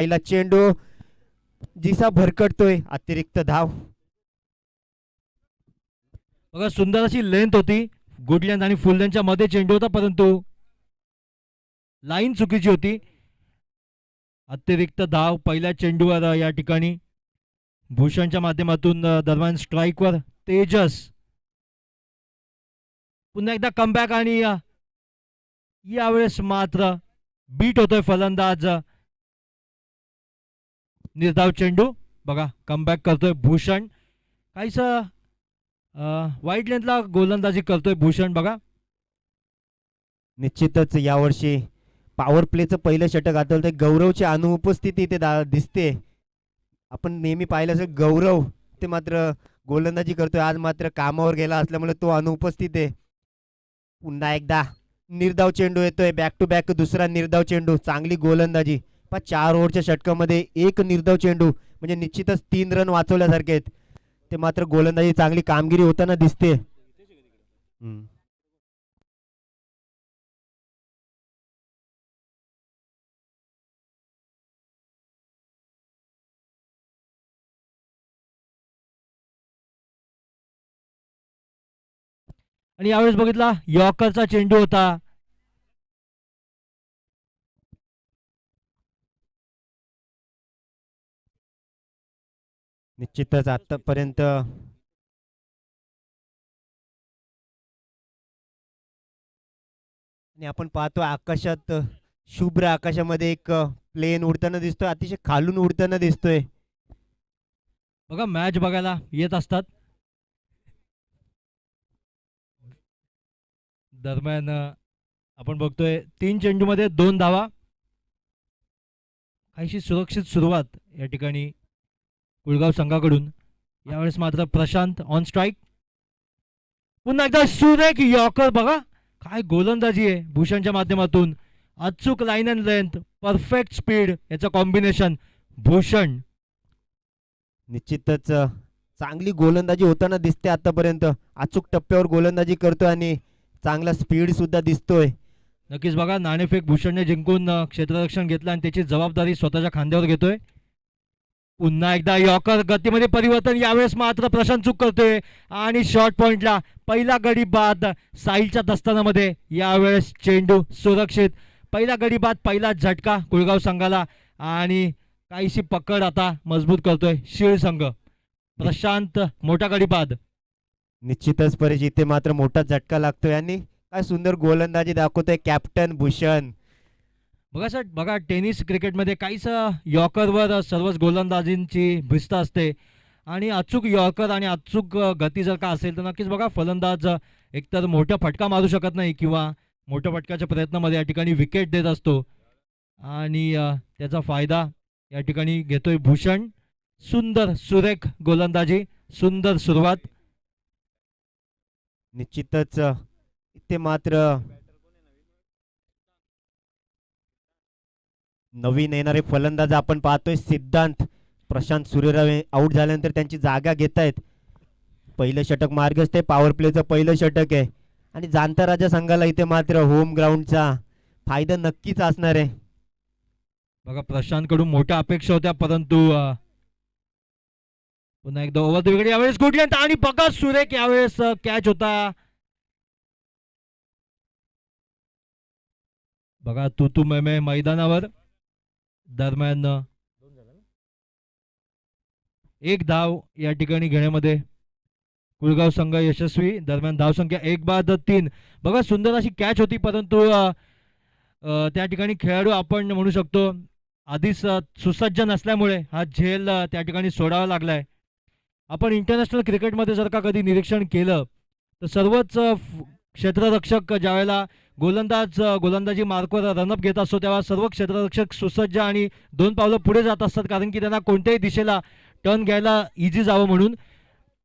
पहिला चेंडू जिसा भरकटतोय, अतिरिक्त धाव. बघा सुंदर अशी लेंथ होती, गुड लेंथ आणि फुल लेंथच्या मध्ये चेंडू होता, परंतु लाईन चुकीची होती. अतिरिक्त धाव पहिल्या चेंडूवर या ठिकाणी भूषणच्या माध्यमातून. दरम्यान स्ट्राईकवर तेजस. पुन्हा एकदा कमबॅक आणि यावेळेस मात्र बीट होतोय फलंदाज. निर्धाव चेंडू. बघा कमबॅक करतोय भूषण. काहीच वाईट लेंथला गोलंदाजी करतोय भूषण. बघा निश्चितच यावर्षी पॉवर प्लेचं पहिलं षटक आठवतंय. गौरवची अनुपस्थिती इथे दिसते. आपण नेहमी पाहिलं असं गौरव ते मात्र गोलंदाजी करतोय, आज मात्र कामावर गेला असल्यामुळे तो अनुपस्थित आहे. पुन्हा एकदा निर्धाव चेंडू येतोय, बॅक टू बॅक दुसरा निर्धाव चेंडू. चांगली गोलंदाजी. 4 ओव्हरच्या षटकामध्ये एक निर्धाव चेंडू म्हणजे निश्चितच 3 रन वाचवल्यासारखे आहेत. ते मात्र गोलंदाजी चांगली कामगिरी होताना दिसते. आणि यावेळेस बघितला यॉर्करचा चेंडू होता. निश्चितच आतापर्यंत आणि आपण पाहतो आकाशात, शुभ्र आकाशामध्ये एक प्लेन उडताना दिसतोय, अतिशय खालून उडताना दिसतोय. बघा मॅच बघायला येत असतात. दरम्यान आपण बघतोय 3 चेंडूमध्ये 2 धावा. काहीशी सुरक्षित सुरुवात या ठिकाणी कुळगाव संघाकडून. यावेळेस मात्र प्रशांत ऑन स्ट्राईक. पुन्हा एकदा सुरेख यॉर्कर. बघा काय गोलंदाजी आहे भूषणच्या माध्यमातून. अचूक line and length, perfect speed याचं कॉम्बिनेशन. भूषण निश्चितच चांगली गोलंदाजी होताना दिसते आतापर्यंत. अचूक टप्प्यावर गोलंदाजी करतोय आणि चांगला स्पीड सुद्धा दिसतोय. नक्कीच बघा नाणेफेक भूषणने जिंकून क्षेत्ररक्षण घेतलं आणि त्याची जबाबदारी स्वतःच्या खांद्यावर घेतोय. पुन्हा एकदा यॉर्कर गतीमध्ये परिवर्तन. यावेळेस मात्र प्रशांत चूक करतोय आणि शॉर्ट पॉइंटला पहिला गडी बाद. साईलच्या दस्तानामध्ये यावेळेस चेंडू सुरक्षित. पहिला गडी बाद, पहिला झटका कुळगाव संघाला आणि काहीशी पकड आता मजबूत करतोय शिळ संघ. प्रशांत मोठा गडी बाद. निश्चितच परेश इथे मात्र मोठा झटका लागतोय आणि काय सुंदर गोलंदाजी दाखवतोय कॅप्टन भूषण. बघा सर, बघा टेनिस क्रिकेटमध्ये काहीच यॉर्करवर सर्वच गोलंदाजींची भिस्त असते आणि अचूक यॉर्कर आणि अचूक गती जर का असेल तर नक्कीच बघा फलंदाज एकतर मोठा फटका मारू शकत नाही किंवा मोठ्या फटक्याच्या प्रयत्नामध्ये या ठिकाणी विकेट देत असतो आणि त्याचा फायदा या ठिकाणी घेतोय भूषण. सुंदर सुरेख गोलंदाजी, सुंदर सुरुवात. निश्चितच इथे मात्र नवीन येणारे फलंदाज आपण पाहतोय सिद्धांत. प्रशांत सूर्यराव आउट झाल्यानंतर त्यांची जागा घेत आहेत. पहिलं षटक मार्गस्थ आहे, पॉवर प्लेचं पहिलं षटक आहे आणि जाणता राजा संघाला इथे मात्र होम ग्राउंडचा फायदा नक्कीच असणार आहे. बघा प्रशांत कडून मोठ्या अपेक्षा होत्या, परंतु पुन्हा एकदा ओव्हर द विकेट. यावेळेस गुड लेंथ आणि बघा सुरेख यावेळेस कॅच होता. बघा तू मैं मैदानावर. दरम्यान 1 धाव या ठिकाणी घेण्यामध्ये कुळगाव संघ यशस्वी. दरम्यान धावसंख्या 1 बाद 3. बघा सुंदर अशी कॅच होती, परंतु त्या ठिकाणी खेळाडू आपण म्हणू शकतो आधीच सुसज्ज नसल्यामुळे हा झेल त्या ठिकाणी सोडावा लागलाय. आपण इंटरनॅशनल क्रिकेटमध्ये जर का कधी निरीक्षण केलं तर सर्वच क्षेत्ररक्षक ज्यावेळेला गोलंदाजी मार्कवर रनअप घेत असतो तेव्हा सर्व क्षेत्ररक्षक सुसज्ज आणि 2 पावलं पुढे जात असतात, कारण की त्यांना कोणत्याही दिशेला टर्न घ्यायला इझी जावं म्हणून.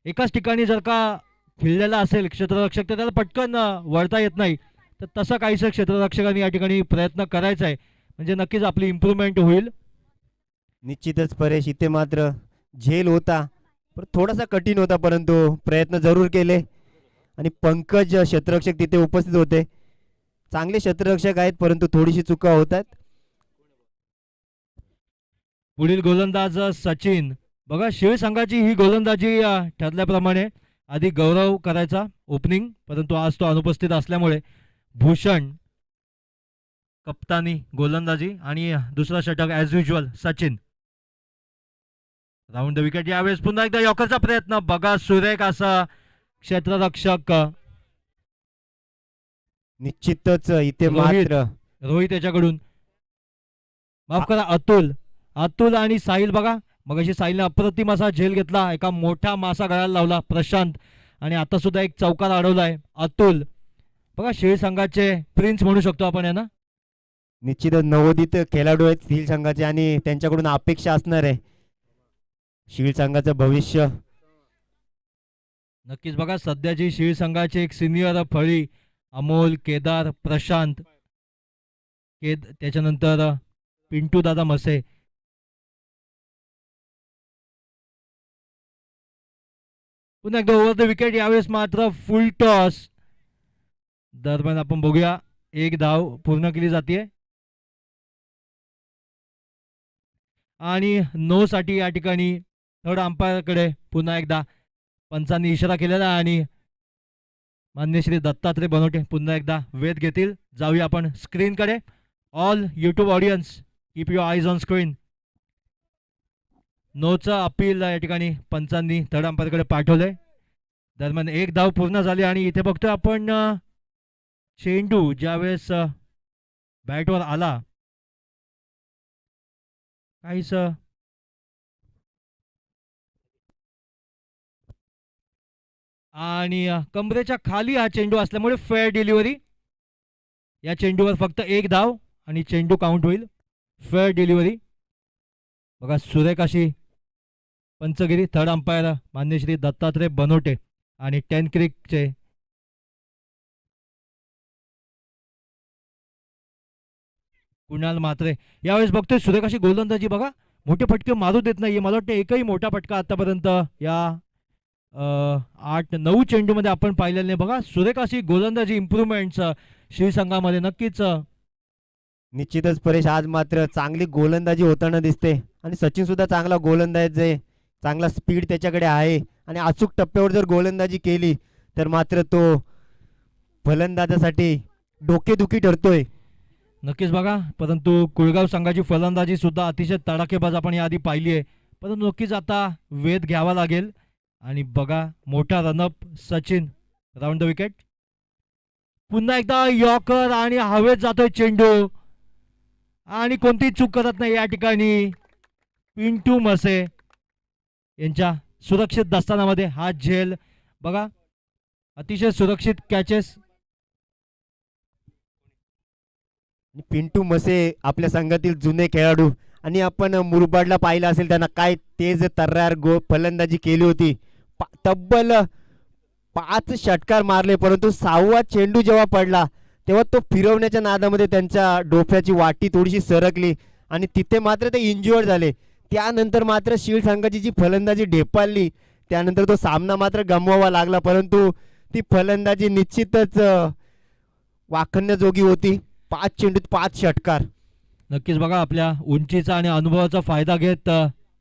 एकाच ठिकाणी जर का खिळलेला असेल क्षेत्ररक्षक तर त्याला पटकन वळता येत नाही, तर तसं काहीसं क्षेत्ररक्षकांनी या ठिकाणी प्रयत्न करायचा आहे, म्हणजे नक्कीच आपली इम्प्रूव्हमेंट होईल. निश्चितच परेश इथे मात्र झेल होता, पण थोडासा कठीण होता, परंतु प्रयत्न जरूर केले आणि पंकज क्षेत्ररक्षक तिथे उपस्थित होते. चांगले क्षेत्ररक्षक आहेत, परंतु थोडीशी चुका होतात. पुढील गोलंदाज सचिन. बघा शिळ संघाची ही गोलंदाजी ठरल्याप्रमाणे आधी गौरव करायचा ओपनिंग, परंतु आज तो अनुपस्थित असल्यामुळे भूषण कप्तानी गोलंदाजी आणि दुसरा षटक as usual Sachin. Round the wicket. यावेळेस पुन्हा एकदा यॉर्करचा प्रयत्न. बघा सुरेख असा क्षेत्ररक्षक निश्चितच इथे रोहित. मात्र रोहित याच्याकडून, माफ करा अतुल. अतुल आणि साहिल. बघा मगाशी साहिलने अप्रतिम असा झेल घेतला, एका मोठा मासा गळाला लावला प्रशांत, आणि आता सुद्धा एक चौकार अडवलाय अतुल. बघा शिळ संघाचे प्रिन्स म्हणू शकतो आपण यांना. निश्चितच नवोदित खेळाडू आहेत स्टील संघाचे आणि त्यांच्याकडून अपेक्षा असणार आहे शीळ संघाचं भविष्य. नक्कीच. बघा सध्याची शिळ संघाचे एक सिनियर फळी अमोल, केदार, प्रशांत, त्याच्यानंतर पिंटू दादा मसे. पुन्हा एकदा ओव्हर द विकेट. यावेळेस मात्र फुल टॉस दरम्यान आपण बघूया एक धाव पूर्ण केली जाते आणि नो साठी या ठिकाणी थर्ड अंपायरकडे पुन्हा एकदा पंचांनी इशारा केलेला आहे आणि मान्य श्री दत्तात्रय बनवटे पुन्हा एकदा वेध घेतील. जाऊया आपण स्क्रीनकडे. All YouTube audience keep your eyes on screen. नोचं अपील या ठिकाणी पंचांनी थर्ड अंपायरकडे पाठवलंय. दरम्यान एक धाव पूर्ण झाली आणि इथे बघतोय आपण चेंडू ज्यावेळेस बॅटवर आला काहीच आणि कमरेच्या खाली हा चेंडू असल्यामुळे फेअर डिलिव्हरी. या चेंडूवर फक्त एक धाव आणि चेंडू काउंट होईल. Fair delivery. बघा सुरेख अशी पंचगिरी. थर्ड अंपायर मान्य श्री दत्तात्रय बनवटे आणि 10 क्रिकचे कुणाल म्हात्रे. यावेळेस बघतोय सुरेख अशी गोलंदाजी. बघा मोठे फटके मारू देत नाहीये. मला वाटतं एकही मोठा फटका आतापर्यंत या 8-9 चेंडूमध्ये आपण पाहिलेलं नाही. बघा सुरेख अशी गोलंदाजी इम्प्रूव्हमेंट श्री संघामध्ये. नक्कीच निश्चितच परेश आज मात्र चांगली गोलंदाजी होताना दिसते आणि सचिन सुद्धा चांगला गोलंदाज आहे. चांगला स्पीड त्याच्याकडे आहे आणि अचूक टप्प्यावर जर गोलंदाजी केली तर मात्र तो फलंदाजासाठी डोकेदुखी ठरतोय. नक्कीच. बघा परंतु कुळगाव संघाची फलंदाजी सुद्धा अतिशय तडाखेबाज आपण याआधी पाहिली आहे, परंतु नक्कीच आता वेध घ्यावा लागेल. आणि बघा मोठा run-up Sachin. Round the wicket. पुन्हा एकदा यॉर्कर आणि हवेत जातोय चेंडू आणि कोणतीही चूक करत नाही या ठिकाणी पिंटू मसे यांच्या सुरक्षित दस्तानामध्ये हा झेल. बघा अतिशय सुरक्षित कॅचेस. पिंटू मसे आपल्या संघातील जुने खेळाडू आणि आपण मुरबाडला पाहिलं असेल त्यांना काय तेज तर्रार फलंदाजी केली होती. तब्बल 5 षटकार मारले, परंतु 6वा चेंडू जेव्हा पडला तेव्हा तो फिरवण्याच्या नादामध्ये त्यांच्या डोक्याची वाटी थोडीशी सरकली आणि तिथे मात्र ते इंज्युअर्ड झाले. त्यानंतर मात्र शीळ संघाची जी फलंदाजी ढेपाळली त्यानंतर तो सामना मात्र गमवावा लागला, परंतु ती फलंदाजी निश्चितच वाखण्याजोगी होती. 5 चेंडूत 5 षटकार. नक्कीच. बघा आपल्या उंचीचा आणि अनुभवाचा फायदा घेत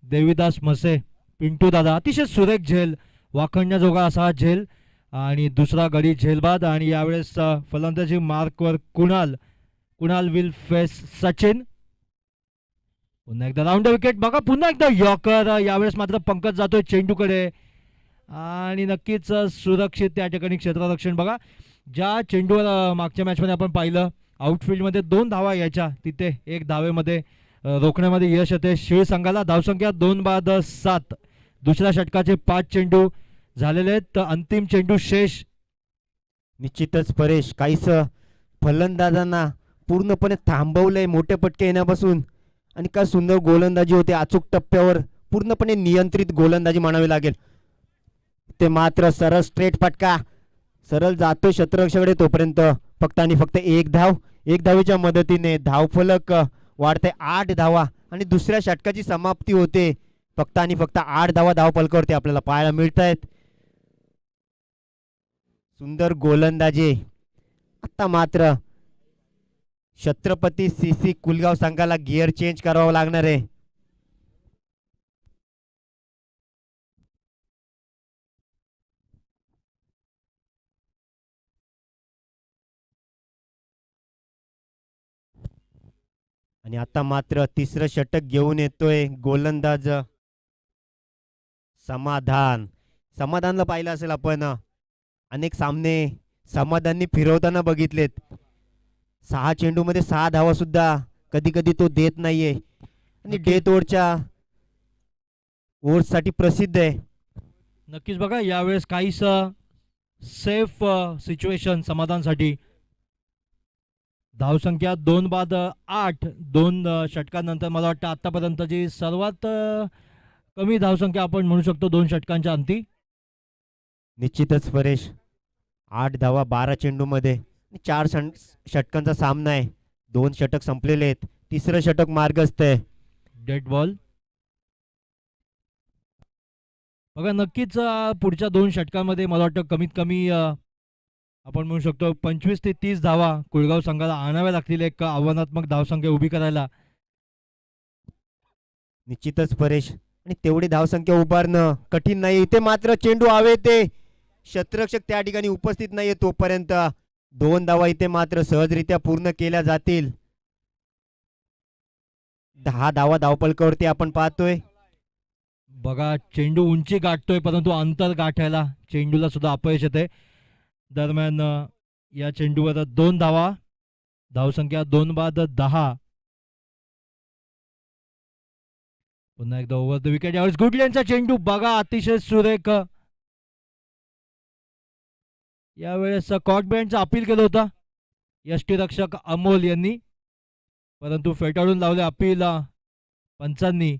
देवीदास मसे पिंटू दादा अतिशय सुरेख झेल, वाखण्याजोगा असा झेल आणि दुसरा गडी झेलबाद. आणि यावेळेस फलंदाजी मार्कवर कुणाल विल फेस सचिन. पुन्हा एकदा राऊंड विकेट. बघा पुन्हा एकदा यॉर्कर. यावेळेस मात्र पंकज जातोय चेंडूकडे आणि नक्कीच सुरक्षित त्या ठिकाणी क्षेत्ररक्षण. बघा ज्या चेंडूवर मागच्या मॅचमध्ये आपण पाहिलं आउटफील्डमध्ये 2 धावा यायच्या, तिथे 1 धावेमध्ये रोखण्यामध्ये यश येते शीळ संघाला. धावसंख्या 2-7. दुसऱ्या षटकाचे 5 चेंडू झालेले आहेत, तर अंतिम चेंडू शेष. निश्चितच परेश काहीस फलंदाजांना पूर्णपणे थांबवलंय मोठे फटके येण्यापासून आणि काय सुंदर गोलंदाजी होते. अचूक टप्प्यावर पूर्णपणे नियंत्रित गोलंदाजी म्हणावी लागेल. ते मात्र सरळ स्ट्रेट फटका सरळ जातोय क्षेत्ररक्षकाकडे, तोपर्यंत फक्त आणि फक्त 1 धाव. 1 धावेच्या मदतीने धावफलक वाढते 8 धावा आणि दुसऱ्या षटकाची समाप्ती होते. फक्त आणि फक्त 8 धावा धावफलकावरती आपल्याला पाहायला मिळत आहेत. सुंदर गोलंदाजी. आता मात्र छत्रपती सीसी कुलगाव संघाला गिअर चेंज करावा लागणार आहे. आणि आता मात्र तिसरं षटक घेऊन येतोय गोलंदाज समाधानला पाहिलं असेल आपण अनेक सामने समाधाननी फिरवताना बघितलेत. 6 चेंडूमध्ये 6 धावा सुद्धा कधी कधी तो देत नाहीये आणि नक्की. डेथ ओव्हरसाठी प्रसिद्ध आहे. नक्कीच बघा यावेळेस काहीस सेफ सिच्युएशन समाधानसाठी. धावसंख्या 2 बाद 8, 2 षटकांनंतर मला वाटतं आतापर्यंतची सर्वात कमी धावसंख्या आपण म्हणू शकतो 2 षटकांच्या अंती. निश्चितच परेश 8 धावा 12 चेंडूमध्ये 4 षटकांचा सामना आहे. 2 षटक संपलेले आहेत. तिसरं षटक मार्गस्थ आहे. Dead ball. बघा नक्कीच पुढच्या 2 षटकांमध्ये मला वाटतं कमीत कमी आपण म्हणू शकतो 25 ते 30 धावा कुळगाव संघाला आणाव्या लागतील एक आव्हानात्मक धावसंख्या उभी करायला. निश्चितच परेश आणि तेवढी धावसंख्या उभारणं कठीण नाही. इथे मात्र चेंडू हवे ते क्षेत्ररक्षक त्या ठिकाणी उपस्थित नाहीये तोपर्यंत 2 धावा इथे मात्र सहजरित्या पूर्ण केल्या जातील. 10 धावा धावपलकावरती आपण पाहतोय. बघा चेंडू उंची गाठतोय परंतु अंतर गाठायला चेंडूला सुद्धा अपयश येते. दरम्यान या चेंडूवर 2 धावा. धावसंख्या 2 बाद 10. पुन्हा एकदा ओव्हर द विकेट. यावेळेस गुडल्यांचा चेंडू बघा अतिशय सुरेख. यावेळेस कॉट बँडचं अपील केलं होतं यष्टीरक्षक अमोल यांनी परंतु फेटाळून लावले अपील पंचांनी.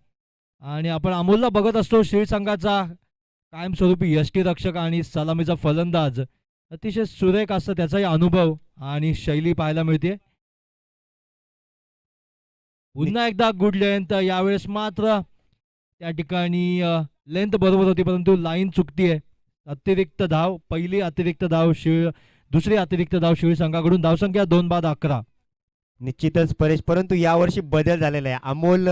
आणि आपण अमोलला बघत असतो श्री संघाचा कायमस्वरूपी यष्टीरक्षक आणि सलामीचा फलंदाज. अतिशय सुरेख असं त्याचाही अनुभव आणि शैली पाहायला मिळते. पुन्हा एकदा गुड लेंथ. यावेळेस मात्र त्या ठिकाणी लेंथ बरोबर होती परंतु लाईन चुकतीये. अतिरिक्त धाव. पहिली अतिरिक्त धाव दुसरी अतिरिक्त धाव शिळ संघाकडून. धावसंख्या 2 बाद 11. निश्चितच परेश परंतु यावर्षी बदल झालेला आहे. अमोल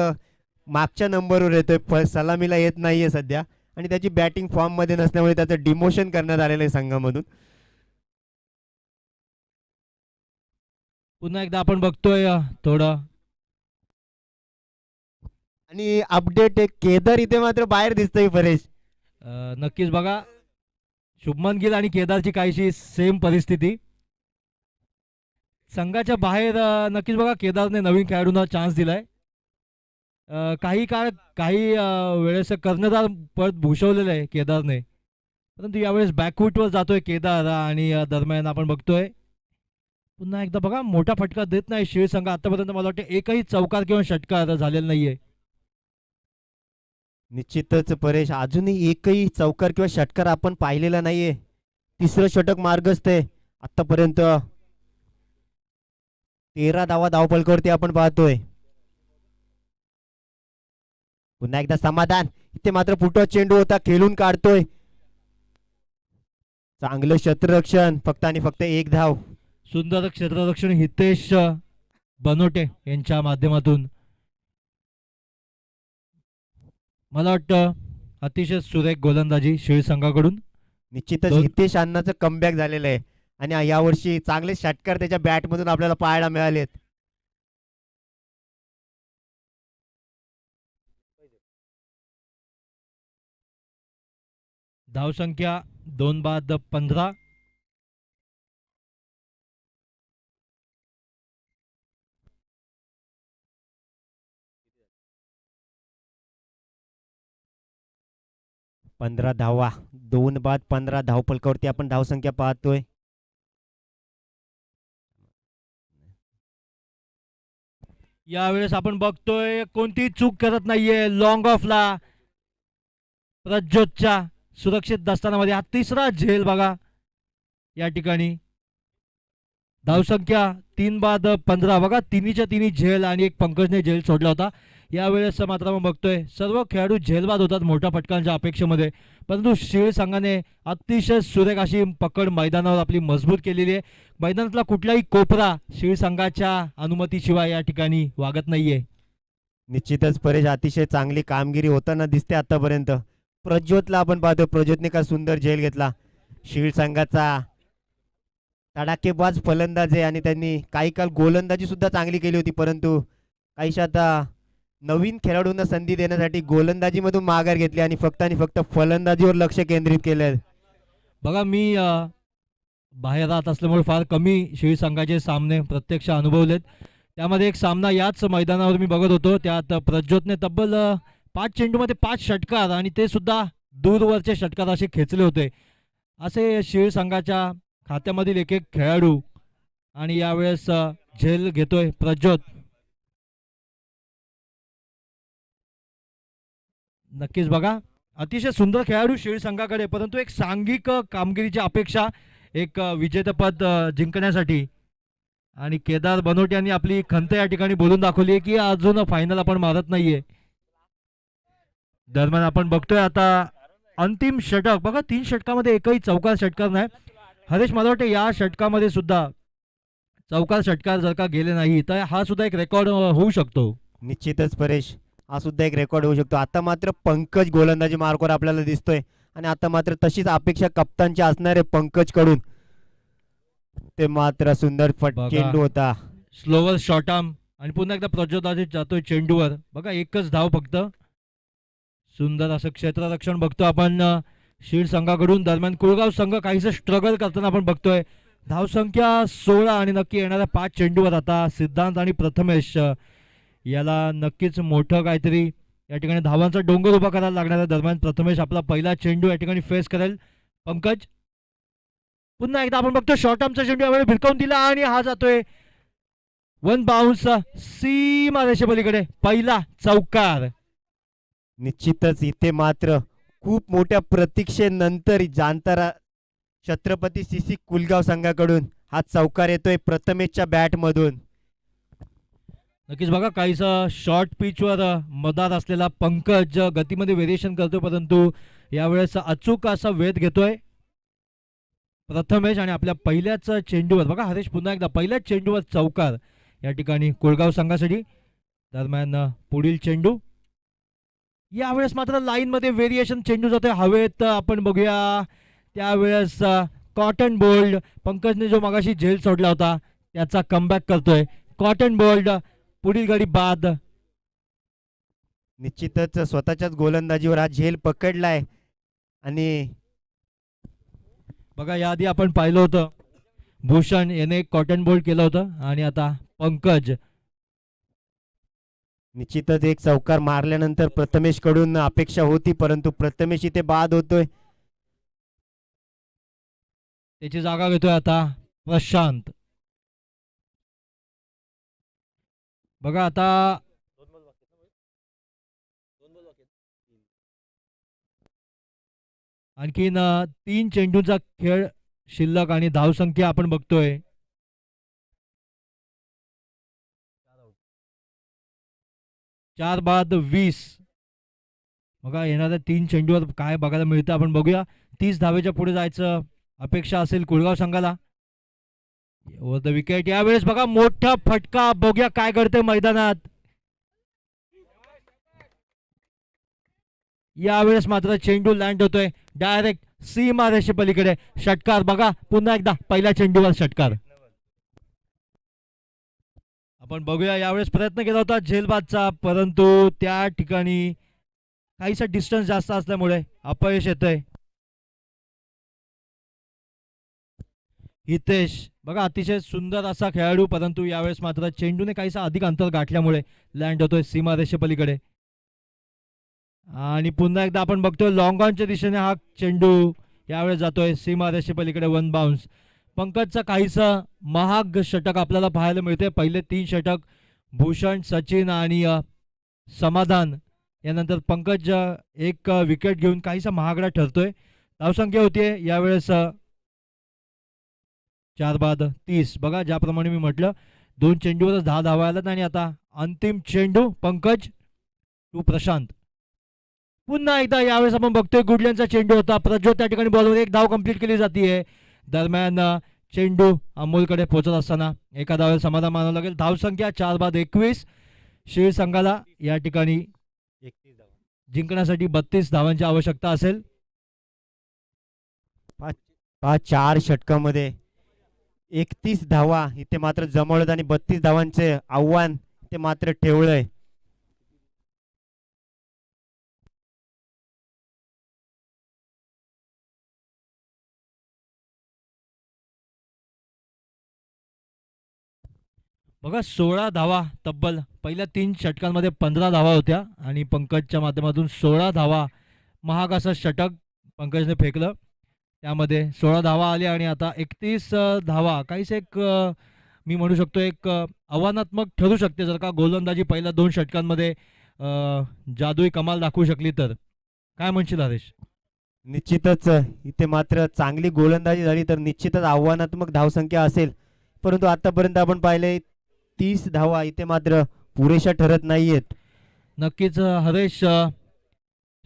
मागच्या नंबरवर येतोय सलामीला येत नाहीये सध्या आणि त्याची बॅटिंग फॉर्म मध्ये नसल्यामुळे त्याचं डिमोशन करण्यात आलेलं आहे संघामधून. पुन्हा एकदा आपण बघतोय थोडं आणि अपडेट केदार इथे मात्र बाहेर दिसतोय परेश. नक्कीच बघा शुभमन गिल आणि केदारची काहीशी सेम परिस्थिती. संघाच्या बाहेर नक्कीच बघा केदारने नवीन खेळाडूंना चान्स दिलाय. काही वेळेस कर्णधार पद भूषवलेलं आहे केदारने परंतु यावेळेस बॅकफूटवर जातोय केदार. आणि दरम्यान आपण बघतोय पुन्हा एकदा बघा मोठा फटका देत नाही शिळ संघ. आतापर्यंत मला वाटतं एकही चौकार किंवा षटकार झालेला नाहीये. निश्चितच परेश अजूनही एकही चौकार किंवा षटकार आपण पाहिलेला नाहीये. तिसरं षटक मार्गस्थ आहे आतापर्यंत. 13 धावा धावपलकावरती आपण पाहतोय. पुन्हा एकदा समाधान. इथे मात्र फुटवा चेंडू होता खेळून काढतोय. चांगलं क्षेत्ररक्षण. फक्त आणि फक्त 1 धाव. सुंदर क्षेत्ररक्षण हितेश बनोटे यांच्या माध्यमातून. मला वाटतं अतिशय सुरेख गोलंदाजी शिळ संघाकडून. निश्चितच हितेश अण्णाचं कमबॅक झालेलं आहे आणि यावर्षी चांगले षटकार त्याच्या बॅटमधून आपल्याला पाहायला मिळालेत. धावसंख्या 2 बाद 15. पंधरा धावा. 2 बाद 15 धावपलकावरती आपण धावसंख्या पाहतोय. यावेळेस आपण बघतोय कोणती चूक करत नाहीये लॉंग ऑफला प्रज्योतच्या सुरक्षित दस्तानामध्ये. हा तिसरा झेल बघा या ठिकाणी. धावसंख्या 3 बाद 15. बघा तिन्हीच्या तिन्ही झेल आणि एक पंकजने झेल सोडला होता. यावेळेस मात्र आपण बघतोय सर्व खेळाडू झेलबाद होतात मोठ्या फटकांच्या अपेक्षेमध्ये परंतु शिळ संघाने अतिशय सुरेख अशी पकड मैदानावर आपली मजबूत केलेली आहे. मैदानातला कुठलाही कोपरा शिळ संघाच्या अनुमतीशिवाय या ठिकाणी वागत नाहीये. निश्चितच परेश अतिशय चांगली कामगिरी होताना दिसते आतापर्यंत. प्रज्योतला आपण पाहतो. प्रज्योतने का सुंदर झेल घेतला. शिळ संघाचा तडाखेबाज फलंदाज आहे आणि त्यांनी काही काल गोलंदाजी सुद्धा चांगली केली होती परंतु काहीशा आता नवीन खेळाडूंना संधी देण्यासाठी गोलंदाजीमधून माघार घेतली आणि फक्त फलंदाजीवर लक्ष केंद्रित केलं. बघा मी बाहेर राहत असल्यामुळे फार कमी शिळी संघाचे सामने प्रत्यक्ष अनुभवलेत. त्यामध्ये एक सामना याच मैदानावर मी बघत होतो. त्यात प्रज्योतने तब्बल 5 चेंडूमध्ये 5 षटकार आणि ते सुद्धा दूरवरचे षटकार असे खेचले होते. असे शिळ संघाच्या खात्यामधील एक एक खेळाडू आणि यावेळेस झेल घेतोय प्रज्योत. नक्कीच बघा अतिशय सुंदर खेळाडू शिळ संघाकडे, परंतु एक सांघिक कामगिरीची अपेक्षा एक विजेतेपद जिंकण्यासाठी. आणि केदार बनोट यांनी आपली खंत या ठिकाणी बोलून दाखवली आहे की अजून फायनल आपण मारत नाहीये. दरम्यान आपण बघतोय आता अंतिम षटक. बघा 3 षटकामध्ये एकही चौकार षटकार नाही. हरेश मला वाटतं या षटकामध्ये सुद्धा चौकार षटकार जर का गेले नाही तर हा सुद्धा एक रेकॉर्ड होऊ शकतो. निश्चितच परेश, हा सुद्धा एक रेकॉर्ड होऊ शकतो. आता मात्र पंकज गोलंदाजी मार्कवर आपल्याला दिसतोय आणि आता मात्र तशीच अपेक्षा कप्तानची असणार आहे पंकज कडून. ते मात्र सुंदर बघा. चेंडू होता. स्लोवर शॉर्ट आर्म आणि पुन्हा एकदा प्रज्योत जातोय चेंडूवर. बघा एकच धाव फक्त. सुंदर असं क्षेत्ररक्षण बघतो आपण शिळ संघाकडून. दरम्यान कुळगाव संघ काहीसं स्ट्रगल करताना आपण बघतोय. धावसंख्या 16 आणि नक्की येणाऱ्या 5 चेंडूवर आता सिद्धांत आणि प्रथमेश याला नक्कीच मोठं काहीतरी या ठिकाणी धावांचा डोंगर उभा करायला लागणार आहे. दरम्यान प्रथमेश आपला पहिला चेंडू या ठिकाणी फेस करेल. पंकज पुन्हा एकदा आपण बघतो शॉर्ट आर्मचा चेंडू यावेळी भिरकावून दिला आणि हा जातोय वन बाउन्स सीमा रेषेपलीकडे. पहिला चौकार. निश्चितच इथे मात्र खूप मोठ्या प्रतीक्षेनंतर जाणतारा छत्रपती सीसी कुलगाव संघाकडून हा चौकार येतोय प्रथमेशच्या बॅट मधून. नक्कीच बघा काहीसा शॉर्ट पिचवर मदार असलेला पंकज गतीमध्ये व्हेरिएशन करतोय, परंतु यावेळेस अचूक असा वेध घेतोय प्रथमेश आणि आपल्या पहिल्याच चेंडूवर. बघा हरेश पुन्हा एकदा पहिल्याच चेंडूवर चौकार या ठिकाणी कुळगाव संघासाठी. दरम्यान पुढील चेंडू यावेळेस मात्र लाईन मध्ये व्हेरिएशन चेंडू जातोय हवेत. आपण बघूया त्यावेळेस कॉटन बोल्ड पंकजने जो मगाशी झेल सोडला होता त्याचा कमबॅक करतोय. कॉटन बोल्ड पुढील गडी बाद. निश्चितच स्वतःच्याच गोलंदाजीवर हा झेल पकडलाय आणि बघा याआधी आपण पाहिलं होतं भूषण याने एक कॉटन बोल्ड केलं होतं आणि आता पंकज. निश्चितच एक चौकार मारल्यानंतर प्रथमेश कडून अपेक्षा होती, परंतु प्रथमेश इथे बाद होतोय. त्याची जागा घेतोय आता प्रशांत. बघा आता आणखीन 3 चेंडूंचा खेळ शिल्लक आणि धावसंख्या आपण बघतोय 4 बाद 20. बघा येणाऱ्या 3 चेंडूवर काय बघायला मिळतं आपण बघूया. 30 धावेच्या पुढे जायचं अपेक्षा असेल कुळगाव संघाला. वर द विकेट यावेळेस बघा मोठा फटका. बघूया काय घडते मैदानात. यावेळेस मात्र चेंडू लँड होतोय डायरेक्ट सीमा रेषेपलीकडे. षटकार बघा पुन्हा एकदा पहिल्या चेंडूवर षटकार. आपण बघूया यावेळेस प्रयत्न केला होता झेलबादचा, परंतु त्या ठिकाणी काहीसा डिस्टन्स जास्त असल्यामुळे अपयश येतंय. हितेश बघा अतिशय सुंदर असा खेळाडू, परंतु यावेळेस मात्र चेंडूने काहीसा अधिक अंतर गाठल्यामुळे लँड होतोय सीमा रेषेपलीकडे. आणि पुन्हा एकदा आपण बघतोय लॉंग ऑनच्या दिशेने हा चेंडू यावेळेस जातोय सीमा रेषेपलीकडे. One bounce. पंकजचा काहीसा महाग षटक आपल्याला पाहायला मिळते. पहिले 3 षटक भूषण सचिन आणि समाधान यानंतर पंकज एक विकेट घेऊन काहीसा महागडा ठरतोय. धावसंख्या होतीये यावेळेस 4 बाद 30. बघा ज्याप्रमाणे मी म्हटलं 2 चेंडूवरच 10 धावा आल्यात. आणि आता अंतिम चेंडू पंकज टू प्रशांत. पुन्हा एकदा यावेळेस आपण बघतोय गुडल्यांचा चेंडू होता. प्रज्योत त्या ठिकाणी बॉलवर 1 धाव कंप्लीट केली जाते. दरम्यान चेंडू अमोलकडे पोहोचत असताना एका धावेला समाधान मानावं लागेल. धावसंख्या 4 बाद 21. शिळ संघाला या ठिकाणी जिंकण्यासाठी 32 धावांची आवश्यकता असेल. 4 षटकामध्ये 31 धावा इथे मात्र जमवलं आणि 32 धावांचे आव्हान ते मात्र ठेवलंय. बघा 16 धावा तब्बल पहिल्या 3 षटकांमध्ये 15 धावा होत्या आणि पंकजच्या माध्यमातून 16 धावा महाग असं षटक पंकजने फेकलं. त्यामध्ये 16 धावा आल्या आणि आता 31 धावा काहीच एक मी म्हणू शकतो एक आव्हानात्मक ठरू शकते जर का गोलंदाजी पहिल्या 2 षटकांमध्ये जादुई कमाल दाखवू शकली तर. काय म्हणशील हरेश? निश्चितच इथे मात्र चांगली गोलंदाजी झाली तर निश्चितच आव्हानात्मक धावसंख्या असेल, परंतु आतापर्यंत आपण पाहिले 30 धावा इथे मात्र पुरेशा ठरत नाहीयेत. नक्कीच हरेश,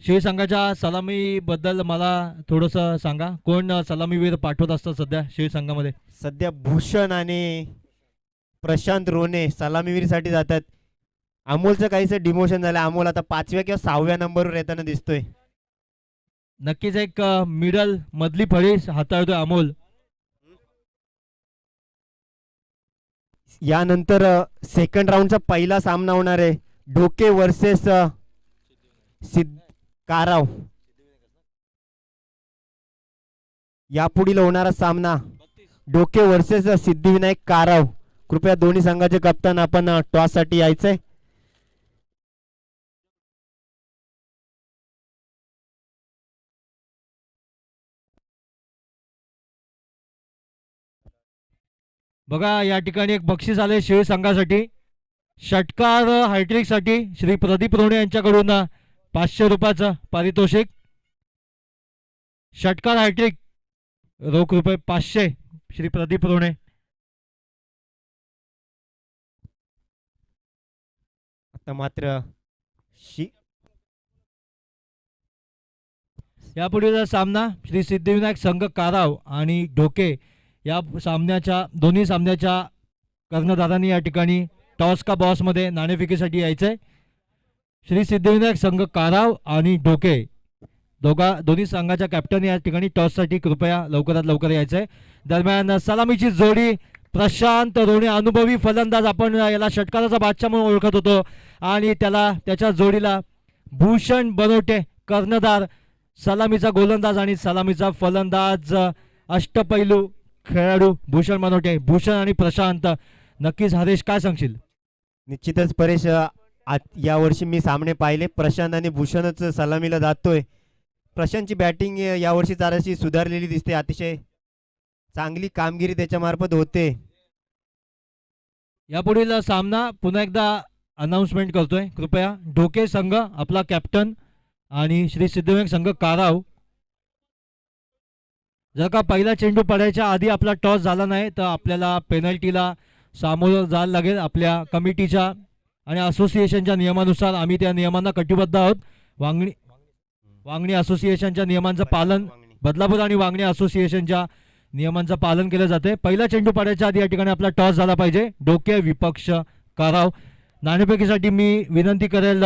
शिवसंघाच्या सलामीबद्दल मला थोडंसं सांगा. कोण सलामीवीर पाठवत असतं सध्या शिवसंघामध्ये? सध्या भूषण आणि प्रशांत रोने सलामीवीरसाठी जातात. अमोलचं काहीसं डिमोशन झालं. अमोल आता 5व्या किंवा 6व्या नंबरवर येताना दिसतोय. नक्कीच एक मिडल मधली फळी हाताळतोय अमोल. यानंतर सेकंड राऊंडचा पहिला सामना होणार आहे ढोके वर्सेस काराव. यापुढील होणारा सामना ढोके वर्सेस सिद्धिविनायक काराव. कृपया दोन्ही संघाचे कप्तान आपण टॉस साठी यायचंय. बघा या ठिकाणी एक बक्षीस आले शिवसंघासाठी. षटकार हॅट्रिकसाठी श्री प्रदीप रोणे यांच्याकडून 500 रुपयाचं पारितोषिक. षटकार हॅट्रिक रोख रुपये 500 श्री प्रदीप रोणे. आता मात्र यापुढील सामना श्री सिद्धिविनायक संघ काराव आणि ढोके या सामन्याच्या दोन्ही सामन्याच्या कर्णधारांनी या ठिकाणी टॉस का बॉस मध्ये नाणेफेकीसाठी यायचंय. श्री सिद्धिविनायक संघ काराव आणि ढोके दोन्ही संघाच्या कॅप्टन या ठिकाणी टॉससाठी कृपया लवकरात लवकर यायचंय. दरम्यान सलामीची जोडी प्रशांत रोणे अनुभवी फलंदाज, आपण याला षटकाराचा बादशाह म्हणून ओळखत होतो, आणि त्याच्या जोडीला भूषण बनवटे कर्णधार, सलामीचा गोलंदाज आणि सलामीचा फलंदाज, अष्टपैलू खेळाडू भूषण बनवटे. भूषण आणि प्रशांत. नक्कीच हरेश काय सांगशील? निश्चितच परेश, यावर्षी मी सामने पाहिले प्रशांत आणि भूषणच सलामीला जातोय. प्रशांतची बॅटिंग यावर्षी जराशी सुधारलेली दिसते. अतिशय चांगली कामगिरी त्याच्या मार्फत होते. यापुढील सामना पुन्हा एकदा अनाउन्समेंट करतोय कृपया. ढोके संघ आपला कॅप्टन आणि श्री सिद्धिविनायक संघ काराव. जर का पहिला चेंडू पडायच्या आधी आपला टॉस झाला नाही तर आपल्याला पेनल्टीला सामोरं जायला लागेल. आपल्या कमिटीच्या आणि असोसिएशनच्या नियमानुसार आम्ही त्या नियमांना कटिबद्ध आहोत. वांगणी असोसिएशनच्या नियमांचं पालन, बदलापूर आणि वांगणी असोसिएशनच्या नियमांचं पालन केलं जाते. पहिला चेंडू पडायच्या आधी या ठिकाणी आपला टॉस झाला पाहिजे. ढोके विपक्ष काराव. नाणेफेकीसाठी मी विनंती करेल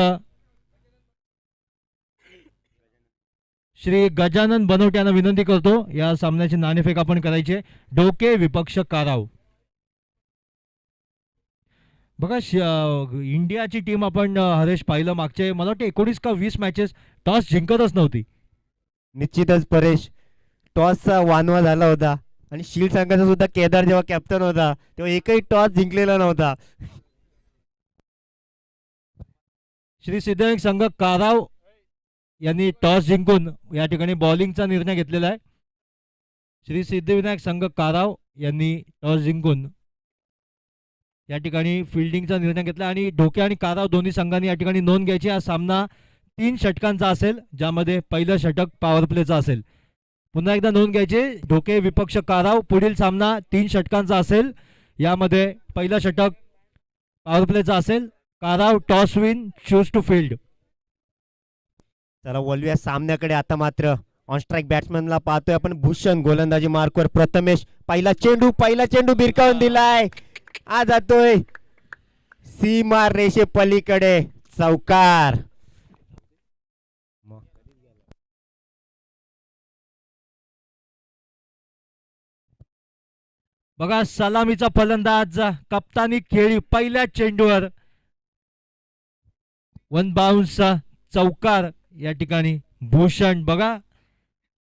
श्री गजानन बनवटे यांना विनंती करतो या सामन्याची नाणेफेक आपण करायची. ढोके विपक्ष काराव. बघा इंडियाची टीम आपण हरेश पाहिलं मागचे मला वाटतं 19 का 20 मॅचेस टॉस जिंकतच नव्हती. निश्चितच परेश, टॉसचा वानवा झाला होता आणि शील्ड संघाचा सुद्धा केदार जेव्हा कॅप्टन होता तेव्हा एकही टॉस जिंकलेला नव्हता. श्री सिद्धिविनायक संघ काराव यांनी टॉस जिंकून या ठिकाणी बॉलिंगचा निर्णय घेतलेला आहे. श्री सिद्धिविनायक संघ काराव यांनी टॉस जिंकून या ठिकाणी फिल्डिंगचा निर्णय घेतला आणि ढोके आणि काराव दोन्ही संघांनी या ठिकाणी नोंद घ्यायची. हा सामना 3 षटकांचा असेल, ज्यामध्ये पहिलं षटक पॉवर प्लेचा असेल. पुन्हा एकदा नोंद घ्यायची. ढोके विपक्ष काराव. पुढील सामना 3 षटकांचा असेल, यामध्ये पहिलं षटक पॉवर प्लेचा असेल. काराव toss win choose to field. चला वळूया सामन्याकडे. आता मात्र ऑन स्ट्राईक बॅट्समॅनला पाहतोय आपण. भूषण गोलंदाजी मार्कवर. प्रथमेश पहिला चेंडू भिरकावून दिलाय. आ जातोय सीमा रेषे पलीकडे. चौकार. बघा सलामीचा फलंदाज कप्तानी खेळी पहिल्या चेंडूवर वन बाउन्सचा चौकार या ठिकाणी भूषण बघा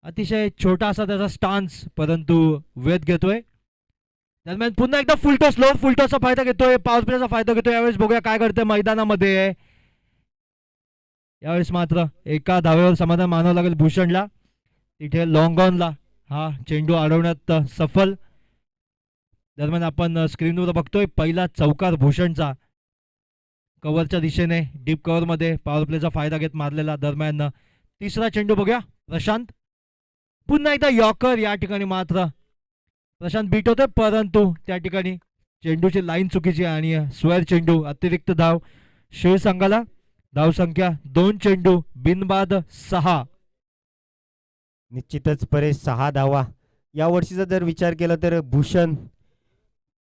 अतिशय छोटा असा त्याचा स्टान्स परंतु वेध घेतोय. दरम्यान पुन्हा एकदा फुलटॉस लो फुलटॉसचा फायदा घेतोय पॉवर प्लेचा फायदा घेतोय. यावेळेस बघूया काय करतोय मैदानामध्ये. यावेळेस मात्र एका धावेवर समाधान मानावं लागेल भूषणला. तिथे लॉंग ऑनला हा चेंडू अडवण्यात सफल. दरम्यान आपण स्क्रीनवर बघतोय पहिला चौकार भूषणचा कव्हरच्या दिशेने डीप कव्हरमध्ये पॉवर प्लेचा फायदा घेत मारलेला. दरम्यान तिसरा चेंडू बघूया प्रशांत पुन्हा एकदा यॉर्कर. या ठिकाणी मात्र प्रशांत बीट होते परंतु त्या ठिकाणी चेंडूची लाईन चुकीची आणि स्क्वेअर चेंडू. अतिरिक्त धाव शिळ संघाला. धावसंख्या 2 चेंडू बिनबाद 6. निश्चितच परेश 6 धावा. या वर्षीचा जर विचार केला तर भूषण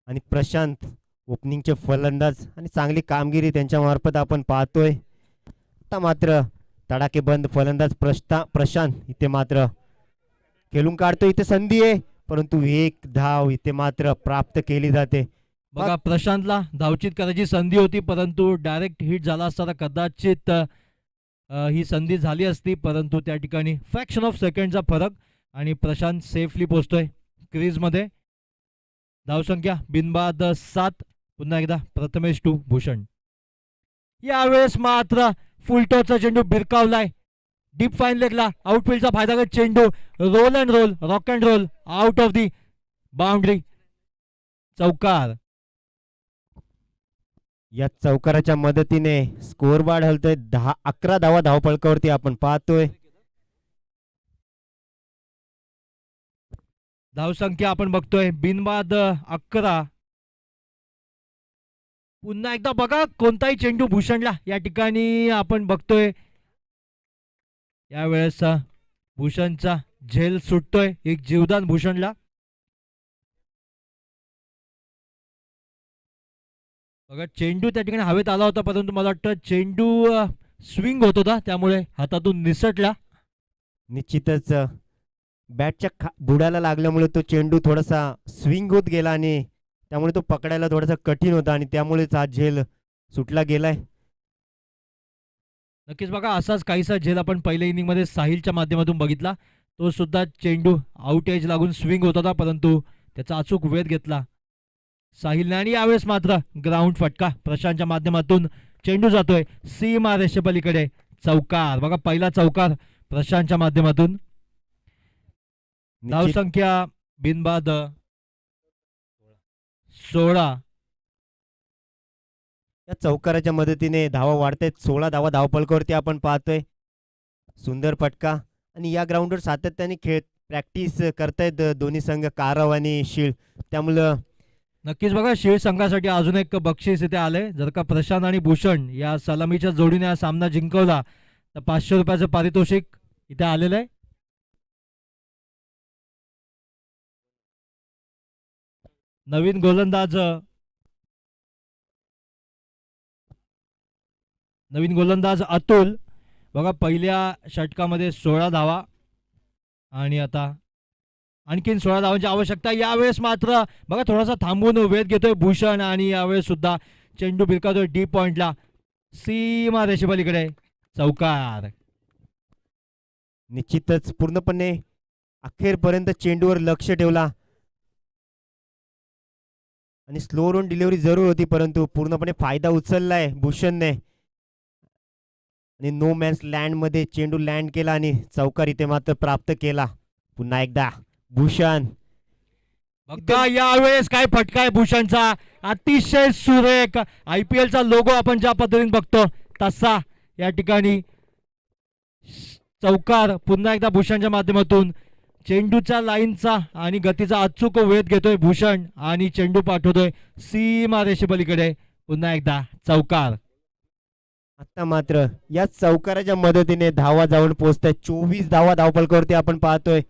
आणि प्रशांत ओपनिंगचे फलंदाज आणि चांगली कामगिरी त्यांच्या मार्फत आपण पाहतोय. आता मात्र तडाखेबंद फलंदाज प्रशांत इथे मात्र खेळून काढतो. इथे संधी आहे परंतु एक धाव इथे मात्र प्राप्त केली जाते. बघा प्रशांतला धावचीत करायची संधी होती परंतु डायरेक्ट हिट झाला असता तर कदाचित ही संधी झाली असती परंतु त्या ठिकाणी फ्रॅक्शन ऑफ सेकंडचा फरक आणि प्रशांत सेफली पोहोचतोय क्रीजमध्ये. धावसंख्या बिनबाद 7. पुन्हा एकदा प्रथमेश टू भूषण. यावेळेस मात्र फुलटॉसचा चेंडू भिरकावलाय डीप फाईन लेगला. आउटफील्डचा फायदा घेत चेंडू roll and roll rock and roll out of the boundary. चौकार. या चौकाराच्या मदतीने स्कोअर बोर्ड हलतोय. 11 धावा धावपळकावरती आपण पाहतोय. धावसंख्या आपण बघतोय बिनबाद 11. पुन्हा एकदा बघा कोणताही चेंडू भूषणला या ठिकाणी आपण बघतोय. यावेळेस भूषणचा झेल सुटतोय. एक जीवदान भूषणला. बघा चेंडू त्या ठिकाणी हवेत आला होता परंतु मला वाटतं चेंडू स्विंग होत होता त्यामुळे हातातून निसटला. निश्चितच बॅटच्या बुडाला लागल्यामुळे तो चेंडू थोडासा स्विंग होत गेला आणि त्यामुळे तो पकडायला थोडासा कठीण होता आणि त्यामुळेच हा झेल सुटला गेलाय. नक्कीच बघा असाच काहीसा झेल आपण पहिल्या इनिंगमध्ये साहिलच्या माध्यमातून बघितला. तो सुद्धा चेंडू आउट एज लागून स्विंग होत होता परंतु त्याचा अचूक वेध घेतला साहिलने. आणि यावेळेस मात्र ग्राउंड फटका प्रशांतच्या माध्यमातून चेंडू जातोय सीमा रेषेपलीकडे. चौकार. बघा पहिला चौकार प्रशांतच्या माध्यमातून. धावसंख्या बिनबाद 16. या चौकाराच्या मदतीने धावा वाढतायत. 16 धावा धावपळकावरती आपण पाहतोय. सुंदर फटका आणि या ग्राउंडवर सातत्याने खेळ प्रॅक्टिस करतायत दोन्ही संघ कारव आणि शीळ. त्यामुळं नक्कीच बघा शीळ संघासाठी अजून एक बक्षीस इथे आले. जर का प्रशांत आणि भूषण या सलामीच्या जोडीने हा सामना जिंकवला तर 500 रुपयाचं पारितोषिक इथे आलेलं आहे. नवीन गोलंदाज अतुल. बघा पहिल्या षटकामध्ये 16 धावा आणि आता आणखीन 16 धावांची आवश्यकता. यावेळेस मात्र बघा थोडासा थांबून वेध घेतोय भूषण आणि यावेळेस सुद्धा चेंडू भिरकावतोय डीप पॉइंटला सीमा रेषेपलीकडे. चौकार. निश्चितच पूर्णपणे अखेरपर्यंत चेंडूवर लक्ष ठेवला आणि स्लो रन डिलिव्हरी जरूर होती परंतु पूर्णपणे फायदा उचललाय भूषणने आणि नो मॅन्स लँड मध्ये चेंडू लँड केला आणि चौकार इथे मात्र प्राप्त केला. पुन्हा एकदा भूषण. बघा यावेळेस काय फटका आहे भूषणचा. अतिशय सुरेख IPL चा लोगो आपण ज्या पद्धतीने बघतो तसा या ठिकाणी चौकार. पुन्हा एकदा भूषणच्या माध्यमातून चेंडूच्या लाईनचा आणि गतीचा अचूक वेध घेतोय भूषण आणि चेंडू पाठवतोय सीमा रेषेपलीकडे. पुन्हा एकदा चौकार. आता मात्र या चौकाराच्या मदतीने धावा जाऊन पोहोचताय. 24 धावा धावपळकावरती आपण पाहतोय.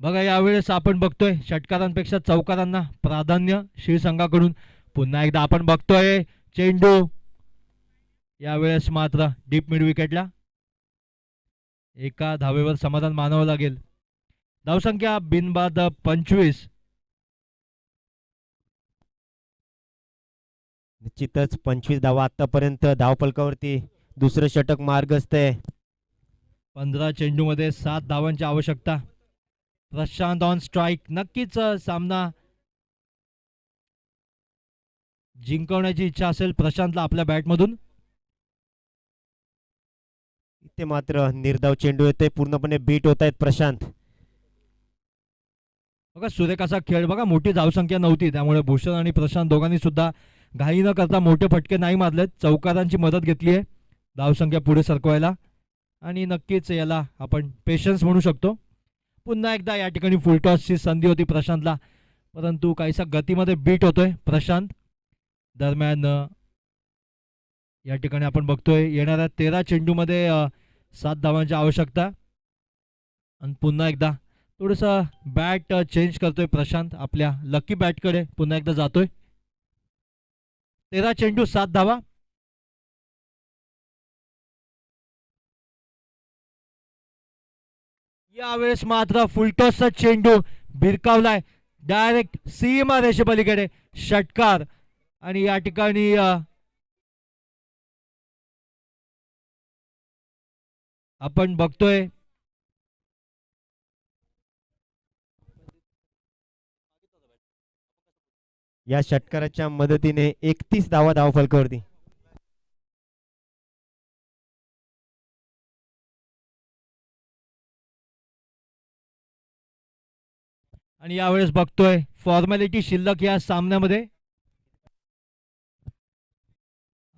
बघा यावेळेस आपण बघतोय षटकारांपेक्षा चौकारांना प्राधान्य शीळ संघाकडून. पुन्हा एकदा आपण बघतोय चेंडू यावेळेस मात्र डीप मिड विकेटला. एका धावेवर समाधान मानावं लागेल. धावसंख्या बिनबाद 25. निश्चितच 25 धावा आतापर्यंत धावफलकावरती दुसरं षटक मार्गस्थ आहे. 15 चेंडूमध्ये 7 धावांची आवश्यकता. Prashant on strike. नक्कीच सामना जिंकवण्याची इच्छा असेल प्रशांतला आपल्या बॅटमधून. इथे मात्र निर्धाव चेंडू येतोय, पूर्णपणे बीट होत आहेत प्रशांत. बघा सुरेखाचा खेळ बघा, मोठी धावसंख्या नव्हती त्यामुळे भूषण आणि प्रशांत दोघांनी सुद्धा घाई न करता मोठे फटके नाही मारलेत. चौकारांची मदत घेतली आहे धावसंख्या पुढे सरकवायला आणि नक्कीच याला आपण पेशन्स म्हणू शकतो. पुन्हा एकदा या ठिकाणी फुलटॉसची संधी होती प्रशांतला, परंतु काहीसा गतीमध्ये बीट होतोय प्रशांत. दरम्यान या ठिकाणी आपण बघतोय येणाऱ्या 13 चेंडूमध्ये 7 धावांची आवश्यकता. आणि पुन्हा एकदा थोडंसं बॅट चेंज करतोय प्रशांत, आपल्या लकी बॅटकडे पुन्हा एकदा जातोय. 13 चेंडू 7 धावा. यावेळेस मात्र फुलटॉसचा चेंडू भिरकावलाय डायरेक्ट सीमा रेषेपलीकडे, षटकार. आणि या ठिकाणी आपण बघतोय या षटकाराच्या मदतीने 31 धावा धावफलकावरती. आणि यावेळेस बघतोय फॉर्मॅलिटी शिल्लक या सामन्यामध्ये.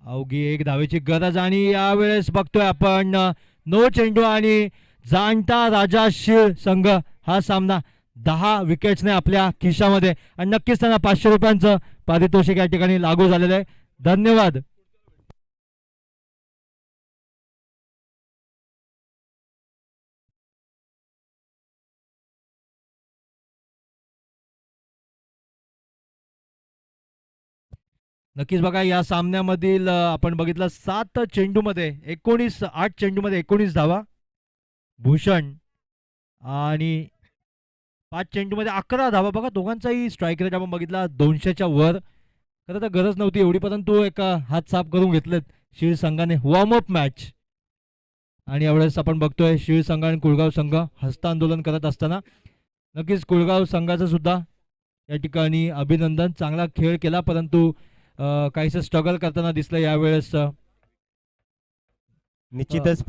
अवघी 1 धावेची गरज आणि यावेळेस बघतोय आपण नो चेंडू आणि जाणता राजा शिळ संघ हा सामना 10 विकेट्सने आपल्या खिशामध्ये आणि नक्कीच त्यांना 500 रुपयांचं पारितोषिक या ठिकाणी लागू झालेलं आहे. धन्यवाद. नक्कीच बघा या सामन्यामधील आपण बघितलं 7 चेंडूमध्ये 8 चेंडूमध्ये 19 धावा भूषण आणि 5 चेंडूमध्ये 11 धावा. बघा दोघांचाही स्ट्राईक रेट आपण बघितला 200च्या वर. खरं तर गरज नव्हती एवढी, परंतु एका हात साफ करून घेतलेत शिळ संघाने वॉर्मअप मॅच. आणि यावेळेस आपण बघतोय शिळ संघ आणि कुळगाव संघ हस्तांदोलन करत असताना. नक्कीच कुळगाव संघाचं सुद्धा या ठिकाणी अभिनंदन, चांगला खेळ केला परंतु काहीसं स्ट्रगल करताना दिसलं यावेळेस. निश्चितच